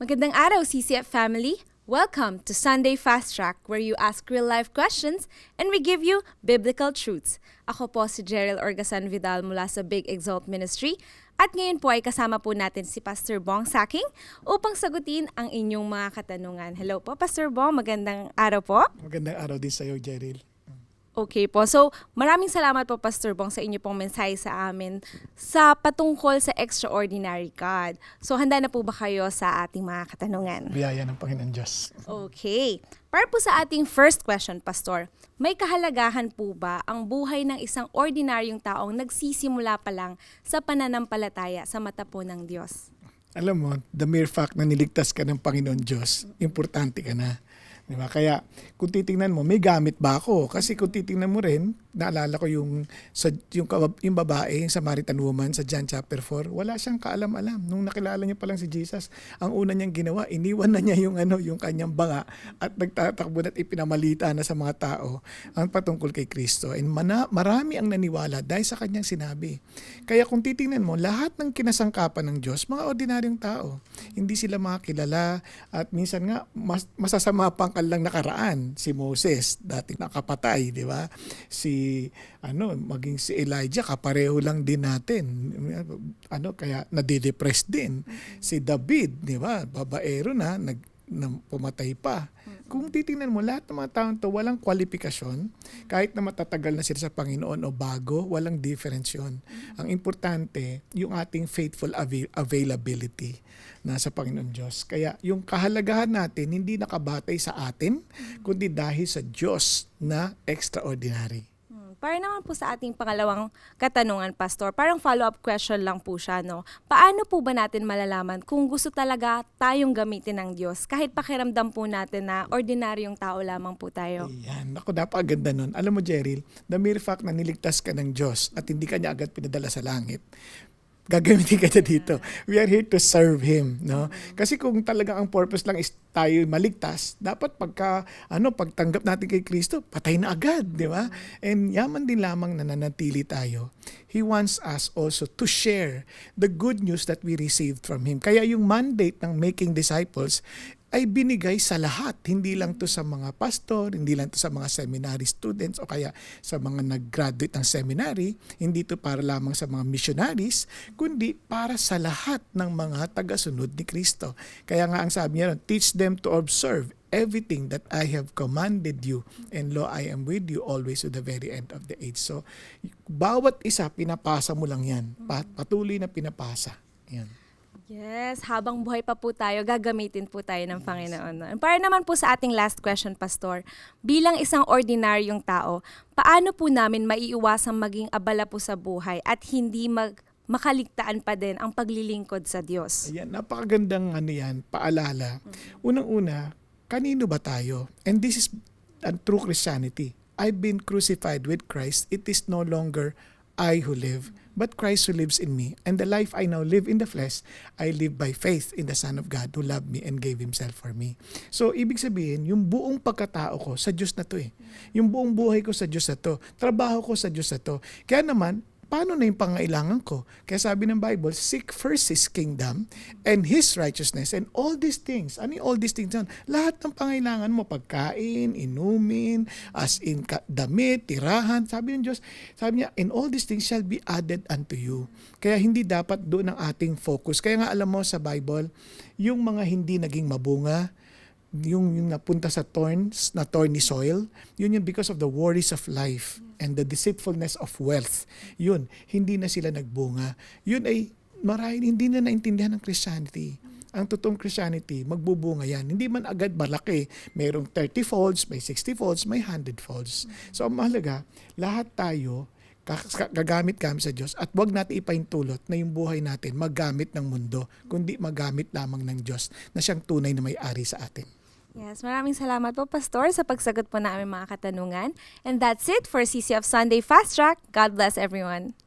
Magandang araw, CCF family! Welcome to Sunday Fast Track, where you ask real-life questions and we give you biblical truths. Ako po si Jerrel Orgasan Vidal mula sa Big Exalt Ministry at ngayon po ay kasama po natin si Pastor Bong Saking upang sagutin ang inyong mga katanungan. Hello po, Pastor Bong. Magandang araw po. Magandang araw din sa iyo, Jerrel. Okay po. So, maraming salamat po, Pastor Bong, sa inyo pong mensahe sa amin sa patungkol sa extraordinary God. So, handa na po ba kayo sa ating mga katanungan? Biyaya ng Panginoon Diyos. Okay. Para po sa ating first question, Pastor, may kahalagahan po ba ang buhay ng isang ordinaryong taong nagsisimula pa lang sa pananampalataya sa mata po ng Diyos? Alam mo, the mere fact na niligtas ka ng Panginoon Diyos, importante ka na. Diba? Kaya kung titingnan mo, may gamit ba ako? Kasi kung titingnan mo rin, naalala ko yung babae, yung Samaritan woman sa John chapter 4, wala siyang kaalam-alam. Nung nakilala niya pa lang si Jesus, ang una niyang ginawa, iniwan na niya yung kanyang banga at nagtatakbo at ipinamalita na sa mga tao ang patungkol kay Kristo. And marami ang naniwala dahil sa kanyang sinabi. Kaya kung titingnan mo, lahat ng kinasangkapan ng Diyos, mga ordinaryong tao. Hindi sila makakilala at minsan nga masasama pang lang nakaraan. Si Moses, dati nakapatay, di ba? Maging si Elijah, kapareho lang din natin. Kaya nadidepress din. Si David, di ba? Babaero na pumatay pa. Kung titingnan mo, lahat ng mga taong to walang kwalifikasyon, kahit na matatagal na sila sa Panginoon o bago, walang difference yun. Ang importante, yung ating faithful availability na sa Panginoon Diyos. Kaya yung kahalagahan natin, hindi nakabatay sa atin, kundi dahil sa Diyos na extraordinary. Para naman po sa ating pangalawang katanungan, Pastor, parang follow-up question lang po siya, no? Paano po ba natin malalaman kung gusto talaga tayong gamitin ng Diyos kahit pakiramdam po natin na ordinaryong tao lamang po tayo? Ayan. Ako, napakaganda nun. Alam mo, Jerrel, the mere fact na niligtas ka ng Diyos at hindi ka niya agad pinadala sa langit, gagamitin ka niya dito. We are here to serve Him, no? Kasi kung talagang ang purpose lang is tayo maligtas, dapat pagtanggap natin kay Kristo, patay na agad, di ba? And yaman din lamang na nanatili tayo. He wants us also to share the good news that we received from Him. Kaya yung mandate ng making disciples ay binigay sa lahat. Hindi lang to sa mga pastor, hindi lang to sa mga seminary students o kaya sa mga nag-graduate ng seminary, hindi to para lamang sa mga missionaries, kundi para sa lahat ng mga tagasunod ni Kristo. Kaya nga ang sabi niya, teach them to observe everything that I have commanded you, and lo, I am with you always to the very end of the age. So, bawat isa, pinapasa mo lang yan. Patuloy na pinapasa. Yan. Yes, habang buhay pa po tayo, gagamitin po tayo ng Panginoon. Para naman po sa ating last question, Pastor, bilang isang ordinaryong tao, paano po namin maiiwasang maging abala po sa buhay at hindi makaligtaan pa din ang paglilingkod sa Diyos? Ayan, napakagandang paalala. Unang-una, kanino ba tayo? And this is a true Christianity. I've been crucified with Christ. It is no longer I who live, but Christ who lives in me. And the life I now live in the flesh, I live by faith in the Son of God who loved me and gave Himself for me. So, ibig sabihin, yung buong pagkatao ko sa Diyos na to eh. Yung buong buhay ko sa Diyos na to. Trabaho ko sa Diyos na to. Kaya naman, paano na yung pangailangan ko? Kaya sabi ng Bible, seek first His kingdom and His righteousness and all these things. Ano yung all these things? Lahat ng pangailangan mo, pagkain, inumin, as in damit, tirahan. Sabi ng Diyos, sabi niya, and all these things shall be added unto you. Kaya hindi dapat doon ang ating focus. Kaya nga alam mo sa Bible, yung mga hindi naging mabunga, yung napunta sa thorny soil, yun because of the worries of life and the deceitfulness of wealth. Yun, hindi na sila nagbunga. Yun ay marahil hindi na naintindihan ng Christianity. Ang totoong Christianity, magbubunga yan. Hindi man agad malaki. Mayroong 30 folds, may 60 folds, may 100 folds. So ang mahalaga, lahat tayo gagamit kami sa Diyos at wag natin ipahintulot na yung buhay natin maggamit ng mundo, kundi magamit lamang ng Diyos na siyang tunay na may-ari sa atin. Yes, maraming salamat po, Pastor, sa pagsagot po namin mga katanungan. And that's it for CCF Sunday Fast Track. God bless everyone.